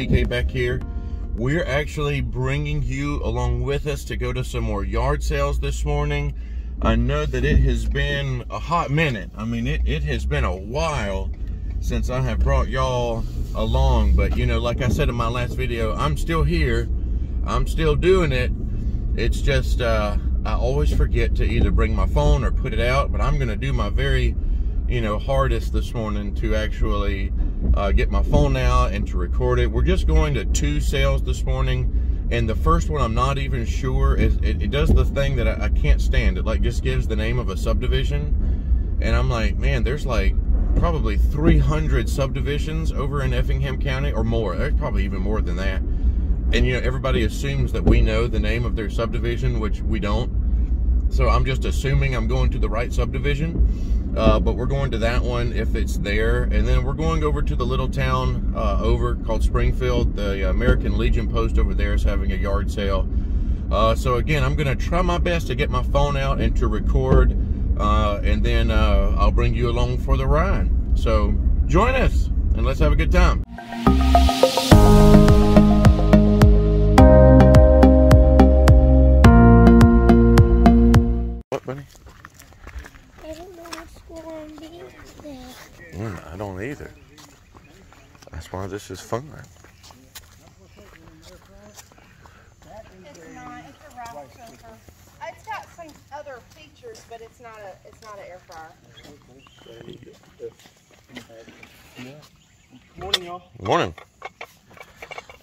TDK back here. We're actually bringing you along with us to go to some more yard sales this morning. I know that it has been a hot minute. I mean, it has been a while since I have brought y'all along, but you know, like I said in my last video, I'm still here. I'm still doing it. It's just, I always forget to either bring my phone or put it out, but I'm gonna do my very, you know, hardest this morning to actually get my phone out and to record it. We're just going to 2 sales this morning. And the first one, I'm not even sure, it does the thing that I can't stand. It like just gives the name of a subdivision. And I'm like, man, there's like probably 300 subdivisions over in Effingham County or more. There's probably even more than that. And you know, everybody assumes that we know the name of their subdivision, which we don't. So I'm just assuming I'm going to the right subdivision. But we're going to that one if it's there. And then we're going over to the little town over called Springfield. The American Legion post over there is having a yard sale. So again, I'm going to try my best to get my phone out and to record. And then I'll bring you along for the ride. So join us and let's have a good time. What, buddy? I don't either. That's why this is fun. It's not. It's a Ralph sofa. It's got some other features, but it's not an air fryer. Morning, y'all. Morning.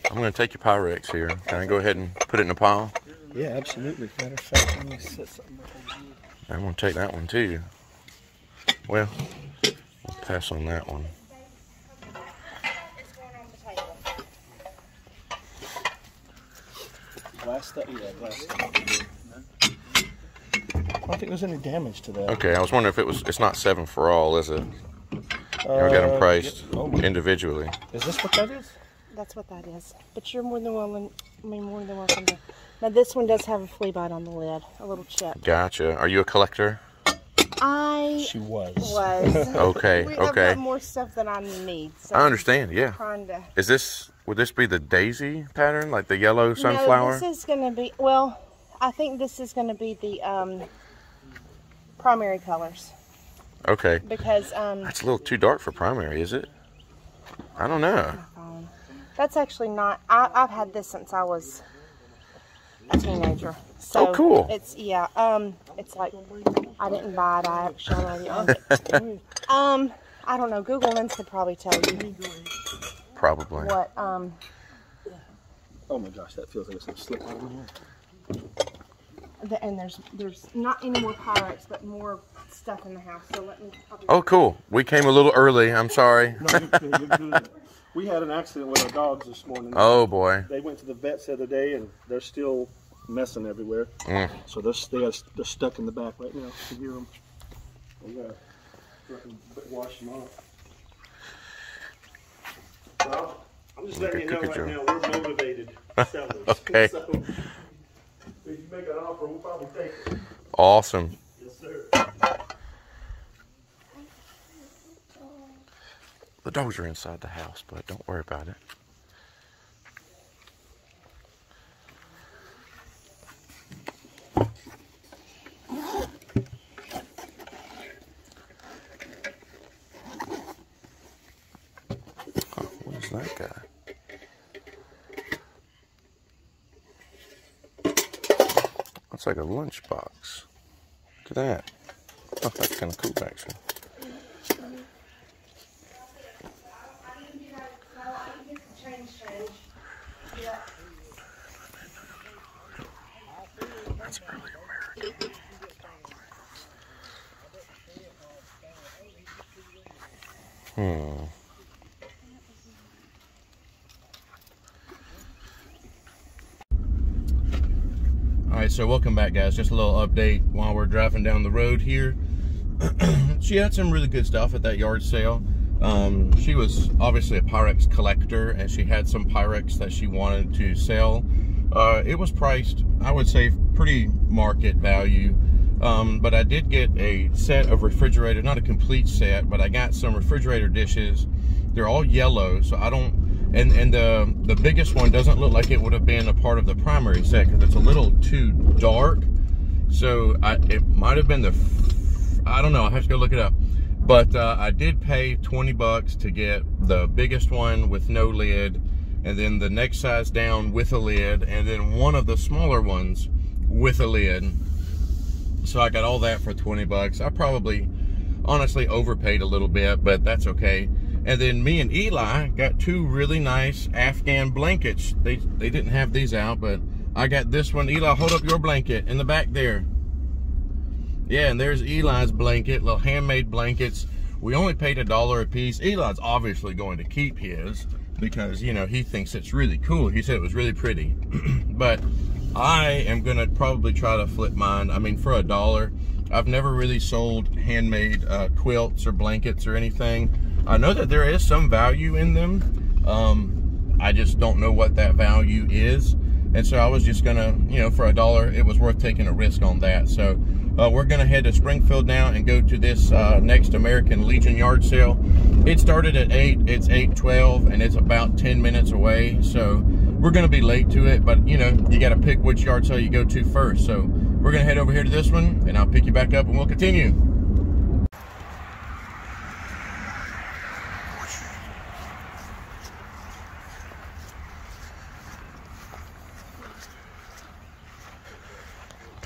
I'm going to take your Pyrex here. Can I go ahead and put it in a pile? Yeah, absolutely. Matter of fact, let me set something up. I'm going to take that one too. Well, we'll pass on that one. It's going on the table. Glass stuff? Yeah, glass stuff. I don't think there's any damage to that. Okay, I was wondering if it's not 7 for all, is it? We got them priced individually. Is this what that is? That's what that is. But you're more than welcome to. Now this one does have a flea bite on the lid, a little chip. Gotcha. Are you a collector? She was. Okay, I've okay. got more stuff than I need. So I understand, yeah. To... Would this be the daisy pattern, like the yellow sunflower? No, this is going to be, well, I think this is going to be the primary colors. Okay. Because that's a little too dark for primary, is it? I don't know. That's actually not. I've had this since I was a teenager. So oh, cool. It's it's like I didn't buy it. I actually own it. I don't know. Google Lens could probably tell you. Probably. What Oh my gosh, that feels like it's gonna slip out of here. And there's not any more Pyrex, but more stuff in the house. So let me. Oh, cool. We came a little early. I'm sorry. No, you're good. We had an accident with our dogs this morning. Oh boy. They went to the vets the other day, and they're still messing everywhere. So they're stuck in the back right now. You can hear them. We gotta wash them off. Well, I'm just letting you know right now we're motivated sellers. Okay. So if you make an offer, we'll probably take it. Awesome. Yes, sir. The dogs are inside the house, but don't worry about it. Oh, what is that guy? Looks like a lunchbox. Look at that. Oh, that's kind of cool, actually. That's early American. Alright, so welcome back, guys. Just a little update while we're driving down the road here. She had some really good stuff at that yard sale. She was obviously a Pyrex collector, and she had some Pyrex that she wanted to sell. It was priced, I would say, pretty market value. But I did get a set of refrigerator, not a complete set, but I got some refrigerator dishes. They're all yellow, so I don't And the biggest one doesn't look like it would have been a part of the primary set because it's a little too dark. So it might have been I don't know, I have to go look it up. But I did pay 20 bucks to get the biggest one with no lid, and then the next size down with a lid, and then one of the smaller ones with a lid. So I got all that for 20 bucks. I probably honestly overpaid a little bit, but that's okay. And then me and Eli got two really nice Afghan blankets. They didn't have these out, but I got this one. Eli, hold up your blanket in the back there. Yeah, and there's Eli's blanket, little handmade blankets. We only paid $1 a piece. Eli's obviously going to keep his because, you know, he thinks it's really cool. He said it was really pretty. But I am gonna probably try to flip mine. I mean, for $1. I've never really sold handmade quilts or blankets or anything. I know that there is some value in them. I just don't know what that value is. And so I was just gonna, you know, for $1, it was worth taking a risk on that. So we're gonna head to Springfield now and go to this next American Legion yard sale. It started at 8, it's 8:12, and it's about 10 minutes away. So we're gonna be late to it, but you know, you gotta pick which yard sale you go to first. So we're gonna head over here to this one, and I'll pick you back up and we'll continue.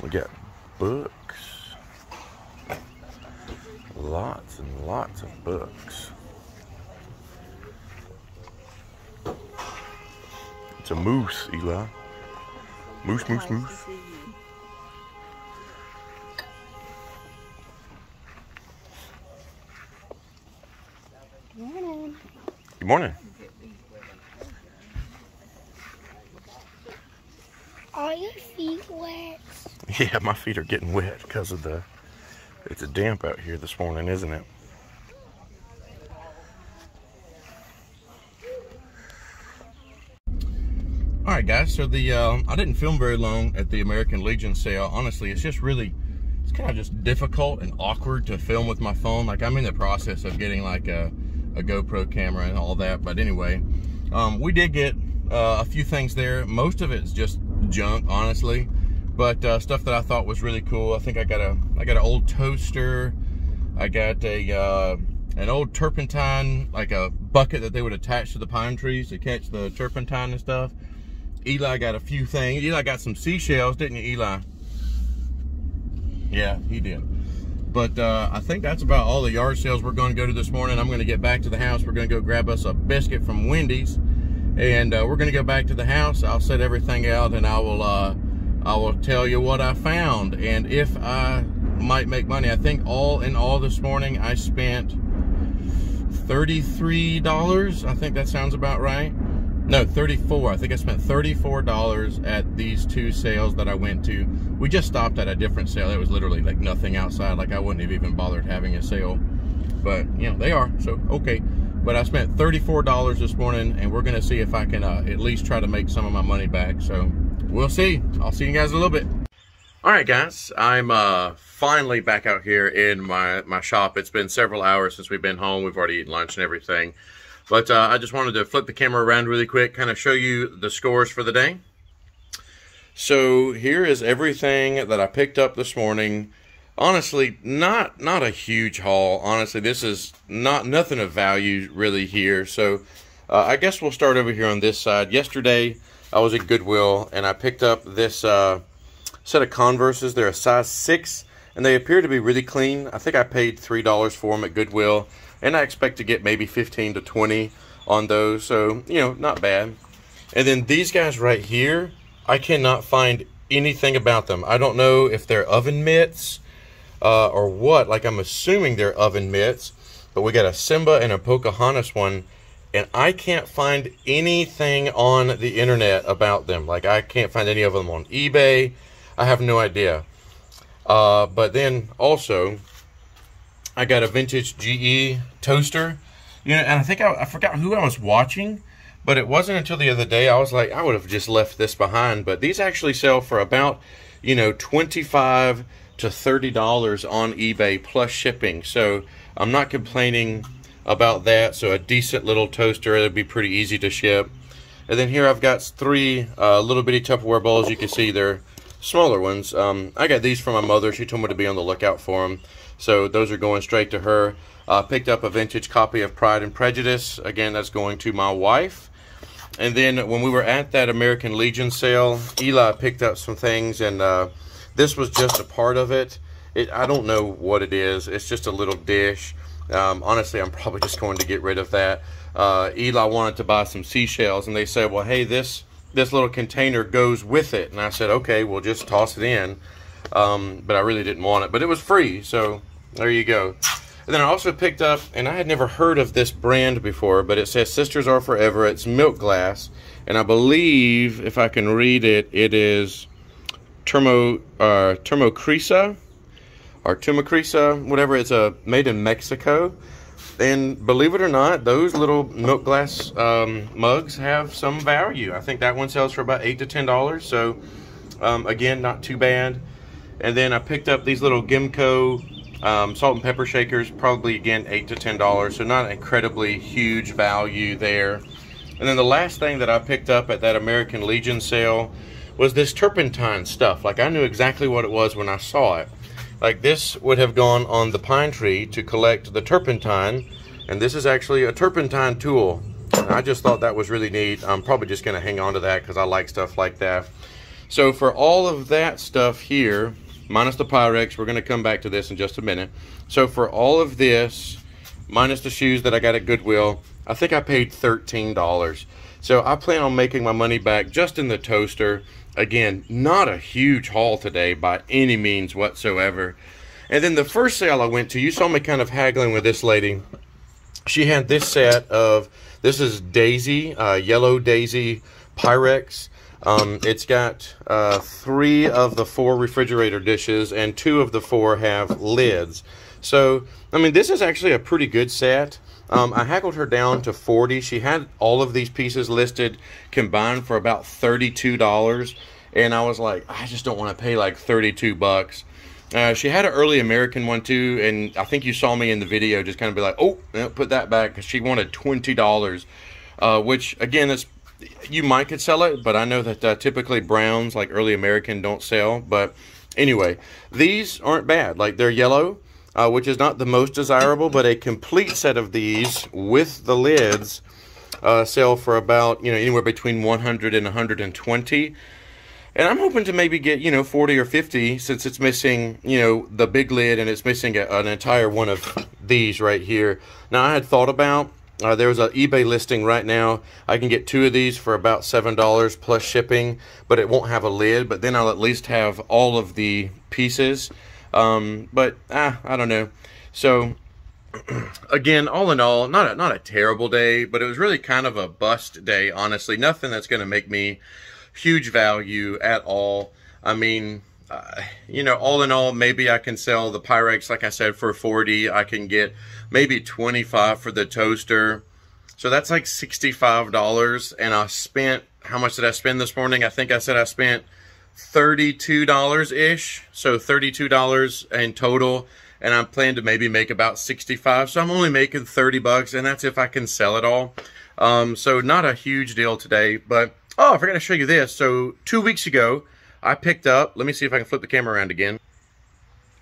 We got books, lots and lots of books. It's a moose, Eli. Moose, moose, moose. Good morning. Good morning. Are your feet wet? Yeah, my feet are getting wet because of it's a damp out here this morning, isn't it? All right, guys, so I didn't film very long at the American Legion sale. Honestly, it's kind of just difficult and awkward to film with my phone. Like, I'm in the process of getting like a GoPro camera and all that. But anyway, we did get a few things there. Most of it's just junk, honestly, but stuff that I thought was really cool. I think I got an old toaster. I got an old turpentine, like a bucket that they would attach to the pine trees to catch the turpentine and stuff. Eli got a few things. Eli got some seashells, didn't you, Eli? Yeah, he did. But I think that's about all the yard sales we're going to go to this morning. I'm going to get back to the house. We're going to go grab us a biscuit from Wendy's, and we're going to go back to the house. I'll set everything out, and I will tell you what I found and if I might make money. I think all in all this morning I spent $33. I think that sounds about right. No, 34. I think I spent $34 at these two sales that I went to. We just stopped at a different sale. It was literally like nothing outside. Like, I wouldn't have even bothered having a sale. But, you know, they are, so okay. But I spent $34 this morning, and we're going to see if I can at least try to make some of my money back. So we'll see. I'll see you guys in a little bit. All right, guys. I'm finally back out here in my shop. It's been several hours since we've been home. We've already eaten lunch and everything. But I just wanted to flip the camera around really quick, kind of show you the scores for the day. So here is everything that I picked up this morning. Honestly, not a huge haul. Honestly, this is nothing of value really here. So I guess we'll start over here on this side. Yesterday, I was at Goodwill, and I picked up this set of Converses. They're a size 6, and they appear to be really clean. I think I paid $3 for them at Goodwill. And I expect to get maybe 15 to 20 on those. So, you know, not bad. And then these guys right here, I cannot find anything about them. I don't know if they're oven mitts or what. Like, I'm assuming they're oven mitts. But we got a Simba and a Pocahontas one. And I can't find anything on the internet about them. Like, I can't find any of them on eBay. I have no idea. But then also, I got a vintage GE toaster, you know, and I think I forgot who I was watching, but it wasn't until the other day I was like, I would have just left this behind. But these actually sell for about, you know, $25 to $30 on eBay plus shipping. So I'm not complaining about that. So a decent little toaster. It'd be pretty easy to ship. And then here I've got 3 little bitty Tupperware bowls. You can see they're smaller ones. I got these from my mother. She told me to be on the lookout for them. So those are going straight to her. Picked up a vintage copy of Pride and Prejudice. Again, that's going to my wife. And then when we were at that American Legion sale, Eli picked up some things, and this was just a part of it. I don't know what it is. It's just a little dish. Honestly, I'm probably just going to get rid of that. Eli wanted to buy some seashells, and they said, well, hey, this little container goes with it. And I said, okay, we'll just toss it in. But I really didn't want it. But it was free, so there you go. And then I also picked up, and I had never heard of this brand before, but it says Sisters Are Forever. It's milk glass. And I believe, if I can read it, it is Termocrisa, or Tumacrisa, whatever. It's made in Mexico. And believe it or not, those little milk glass mugs have some value. I think that one sells for about $8 to $10. So, again, not too bad. And then I picked up these little Gimco salt and pepper shakers, probably, again, $8 to $10. So not incredibly huge value there. And then the last thing that I picked up at that American Legion sale was this turpentine stuff. Like, I knew exactly what it was when I saw it. Like, this would have gone on the pine tree to collect the turpentine, and this is actually a turpentine tool. And I just thought that was really neat. I'm probably just going to hang on to that because I like stuff like that. So for all of that stuff here, minus the Pyrex, we're going to come back to this in just a minute. So for all of this, minus the shoes that I got at Goodwill, I think I paid $13. So I plan on making my money back just in the toaster. Again, not a huge haul today by any means whatsoever. And then the first sale I went to, you saw me kind of haggling with this lady. She had this set of, this is Daisy, Yellow Daisy Pyrex. It's got 3 of the 4 refrigerator dishes, and 2 of the 4 have lids. So, I mean, this is actually a pretty good set. I haggled her down to $40. She had all of these pieces listed combined for about $32. And I was like, I just don't want to pay like $32. She had an early American one too. And I think you saw me in the video just kind of be like, oh, put that back, because she wanted $20. Which, again, is, you might could sell it, but I know that typically browns, like early American, don't sell. But anyway, these aren't bad. Like, they're yellow. Which is not the most desirable, but a complete set of these with the lids sell for about, anywhere between $100 and $120. And I'm hoping to maybe get, 40 or 50, since it's missing, the big lid, and it's missing an entire one of these right here. Now, I had thought about, there was an eBay listing right now. I can get 2 of these for about $7 plus shipping, but it won't have a lid. But then I'll at least have all of the pieces. But I don't know. So again, all in all, not a terrible day, but it was really kind of a bust day, honestly. Nothing that's going to make me huge value at all. I mean, all in all, maybe I can sell the Pyrex, like I said, for $40. I can get maybe $25 for the toaster. So that's like $65. And I spent, how much did I spend this morning? I think I said I spent $32-ish, so $32 in total, and I'm planning to maybe make about $65, so I'm only making $30, and that's if I can sell it all. So not a huge deal today, but I forgot to show you this. So 2 weeks ago, I picked up, let me see if I can flip the camera around again.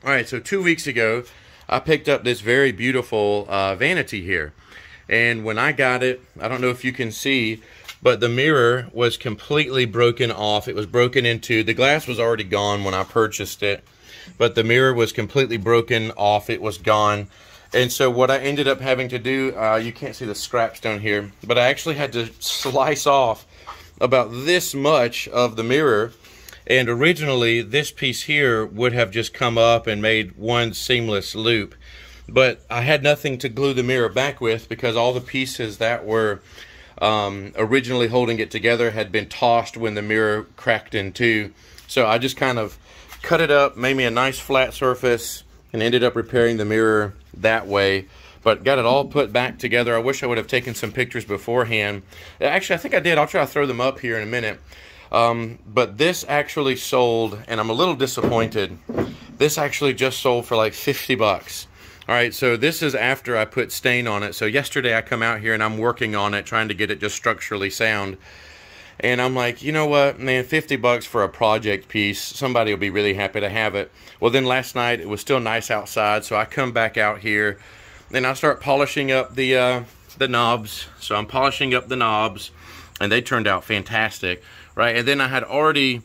All right, so 2 weeks ago, I picked up this very beautiful vanity here, and when I got it, I don't know if you can see, but the mirror was completely broken off. It was broken into, the glass was already gone when I purchased it, but the mirror was completely broken off. It was gone. And so what I ended up having to do, you can't see the scraps down here, but I actually had to slice off about this much of the mirror. And originally, this piece here would have just come up and made one seamless loop. But I had nothing to glue the mirror back with, because all the pieces that were originally holding it together had been tossed when the mirror cracked in two. So I just kind of cut it up, made me a nice flat surface, and ended up repairing the mirror that way. But got it all put back together. I wish I would have taken some pictures beforehand. Actually, I think I did. I'll try to throw them up here in a minute. But this actually sold, and I'm a little disappointed. This actually just sold for like $50. All right, so this is after I put stain on it. So yesterday I come out here and I'm working on it, trying to get it just structurally sound. And I'm like, you know what, man, 50 bucks for a project piece. Somebody will be really happy to have it. Well, then last night it was still nice outside, so I come back out here and I start polishing up the knobs. So I'm polishing up the knobs, and they turned out fantastic, right? And then I had already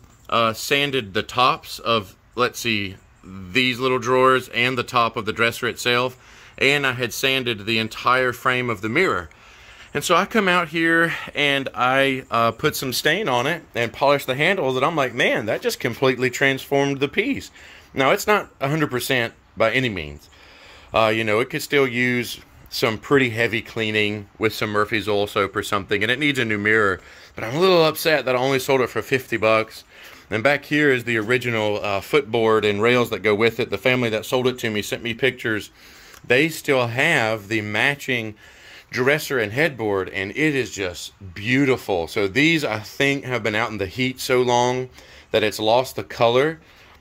sanded the tops of, let's see, these little drawers and the top of the dresser itself, and I had sanded the entire frame of the mirror. And so I come out here and I put some stain on it and polish the handles, and I'm like, man, that just completely transformed the piece. Now, it's not 100% by any means. You know, it could still use some pretty heavy cleaning with some Murphy's Oil Soap or something, and it needs a new mirror. But I'm a little upset that I only sold it for 50 bucks. And back here is the original footboard and rails that go with it. The family that sold it to me sent me pictures. They still have the matching dresser and headboard, and it is just beautiful. So these, I think, have been out in the heat so long that it's lost the color,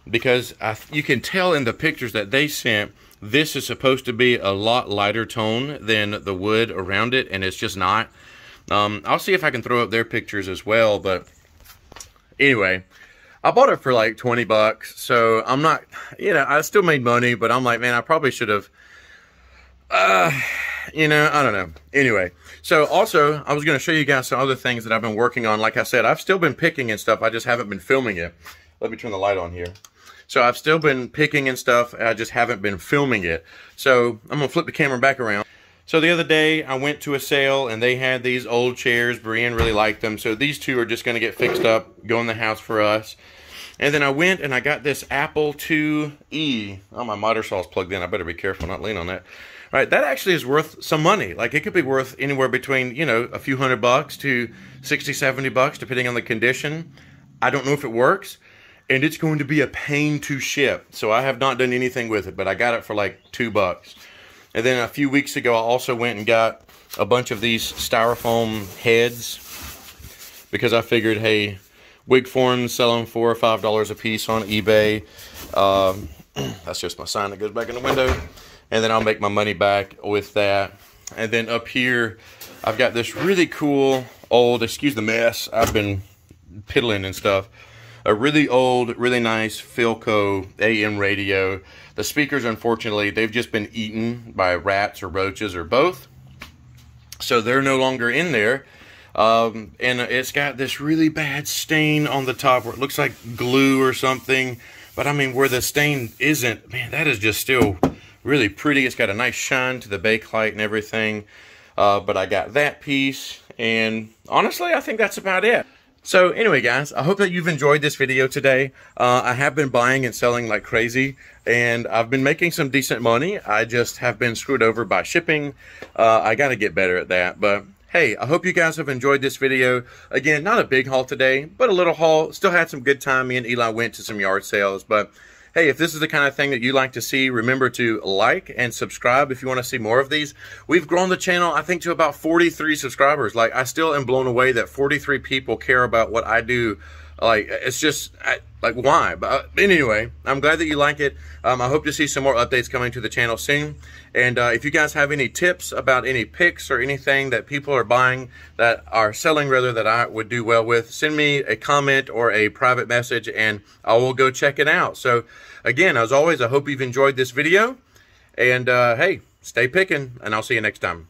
because you can tell in the pictures that they sent, this is supposed to be a lot lighter tone than the wood around it, and it's just not. I'll see if I can throw up their pictures as well, but anyway, I bought it for like 20 bucks, so I'm not, you know, I still made money, but I'm like, man, I probably should have, you know, I don't know. Anyway, so also, I was going to show you guys some other things that I've been working on. Like I said, I've still been picking and stuff, I just haven't been filming it. Let me turn the light on here. So I've still been picking and stuff, I just haven't been filming it. So I'm going to flip the camera back around. So the other day, I went to a sale, and they had these old chairs. Brienne really liked them, so these two are just going to get fixed up, go in the house for us. And then I went and I got this Apple IIe. Oh, my miter saw is plugged in. I better be careful not lean on that. All right, that actually is worth some money. Like, it could be worth anywhere between, you know, a few $100 to 60, 70 bucks, depending on the condition. I don't know if it works, and it's going to be a pain to ship. So I have not done anything with it, but I got it for like $2. And then a few weeks ago, I also went and got a bunch of these styrofoam heads, because I figured, hey, Wigform, sell them $4 or $5 a piece on eBay. That's just my sign that goes back in the window. And then I'll make my money back with that. And then up here, I've got this really cool old, excuse the mess, I've been piddling and stuff. A really old, really nice Philco AM radio. The speakers, unfortunately, they've just been eaten by rats or roaches or both. So they're no longer in there. And it's got this really bad stain on the top where it looks like glue or something. But I mean, where the stain isn't, man, that is just still really pretty. It's got a nice shine to the bakelite and everything. But I got that piece, and honestly, I think that's about it. So anyway, guys, I hope that you've enjoyed this video today. I have been buying and selling like crazy, and I've been making some decent money. I just have been screwed over by shipping. I got to get better at that, but hey, I hope you guys have enjoyed this video. Again, not a big haul today, but a little haul. Still had some good time. Me and Eli went to some yard sales, but hey, if this is the kind of thing that you like to see, remember to like and subscribe if you want to see more of these. We've grown the channel, I think, to about 43 subscribers. Like, I still am blown away that 43 people care about what I do. Like, it's just, like, why? But anyway, I'm glad that you like it. I hope to see some more updates coming to the channel soon. And if you guys have any tips about any picks or anything that people are buying, that are selling rather, that I would do well with, send me a comment or a private message, and I will go check it out. So again, as always, I hope you've enjoyed this video. And hey, stay picking, and I'll see you next time.